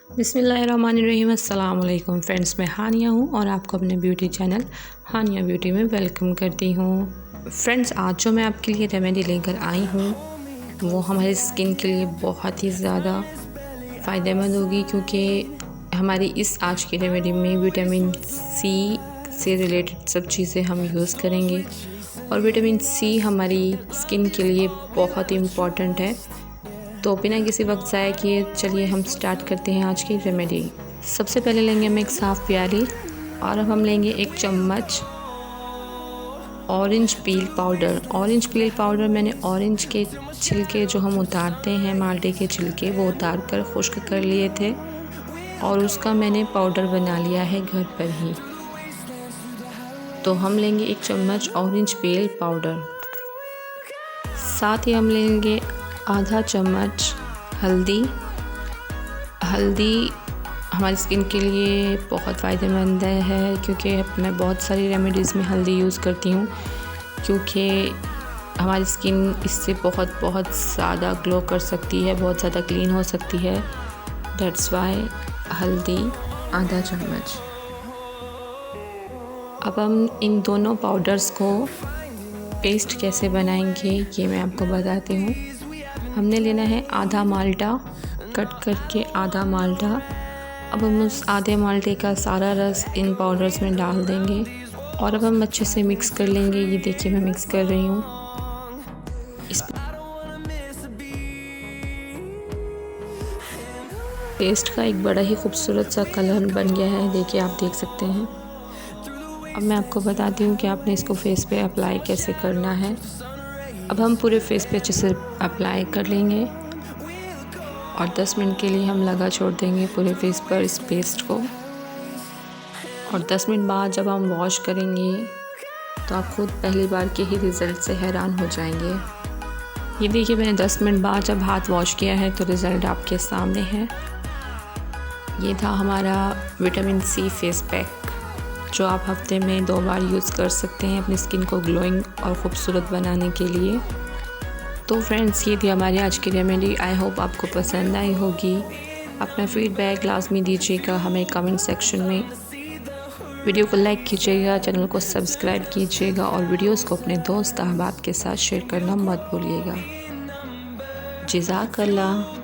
बिस्मिल्लाहिर्रहमानिर्रहीम। अस्सलाम वालेकुम फ्रेंड्स, मैं हानिया हूँ और आपको अपने ब्यूटी चैनल हानिया ब्यूटी में वेलकम करती हूँ। फ्रेंड्स, आज जो मैं आपके लिए रेमेडी लेकर आई हूँ वो हमारी स्किन के लिए बहुत ही ज़्यादा फ़ायदेमंद होगी, क्योंकि हमारी इस आज की रेमेडी में विटामिन सी से रिलेटेड सब चीज़ें हम यूज़ करेंगे और विटामिन सी हमारी स्किन के लिए बहुत इम्पॉर्टेंट है। तो बिना किसी वक्त ज़ाया किए चलिए हम स्टार्ट करते हैं आज की रेमेडी। सबसे पहले लेंगे हम एक साफ़ प्याली और अब हम लेंगे 1 चम्मच orange peel powder. Orange peel powder मैंने ऑरेंज के छिलके जो हम उतारते हैं, माल्टे के छिलके, वो उतार कर खुश्क कर लिए थे और उसका मैंने पाउडर बना लिया है घर पर ही। तो हम लेंगे 1 चम्मच ऑरेंज पील पाउडर, साथ ही हम लेंगे आधा चम्मच हल्दी। हल्दी हमारी स्किन के लिए बहुत फ़ायदेमंद है, क्योंकि मैं बहुत सारी रेमेडीज़ में हल्दी यूज़ करती हूँ, क्योंकि हमारी स्किन इससे बहुत ज़्यादा ग्लो कर सकती है, बहुत ज़्यादा क्लीन हो सकती है। दैट्स वाई हल्दी आधा चम्मच। अब हम इन दोनों पाउडर्स को पेस्ट कैसे बनाएंगे ये मैं आपको बताती हूँ। हमने लेना है आधा माल्टा, कट करके आधा माल्टा। अब हम उस आधे माल्टे का सारा रस इन पाउडर्स में डाल देंगे और अब हम अच्छे से मिक्स कर लेंगे। ये देखिए मैं मिक्स कर रही हूँ। इस पेस्ट का एक बड़ा ही खूबसूरत सा कलर बन गया है, देखिए आप देख सकते हैं। अब मैं आपको बताती हूँ कि आपने इसको फेस पे अप्लाई कैसे करना है। अब हम पूरे फेस पे अच्छे से अप्लाई कर लेंगे और 10 मिनट के लिए हम लगा छोड़ देंगे पूरे फेस पर इस पेस्ट को। और 10 मिनट बाद जब हम वॉश करेंगे तो आप खुद पहली बार के ही रिज़ल्ट से हैरान हो जाएंगे। ये देखिए मैंने 10 मिनट बाद जब हाथ वॉश किया है तो रिज़ल्ट आपके सामने है। ये था हमारा विटामिन सी फेस पैक, जो आप हफ्ते में 2 बार यूज़ कर सकते हैं अपनी स्किन को ग्लोइंग और ख़ूबसूरत बनाने के लिए। तो फ्रेंड्स, ये थी हमारी आज की रेमेडी। आई होप आपको पसंद आई होगी। अपना फीडबैक लाजमी दीजिएगा हमें कमेंट सेक्शन में। वीडियो को लाइक कीजिएगा, चैनल को सब्सक्राइब कीजिएगा और वीडियोस को अपने दोस्त अहबाब के साथ शेयर करना मत भूलिएगा। जज़ाकल्लाह।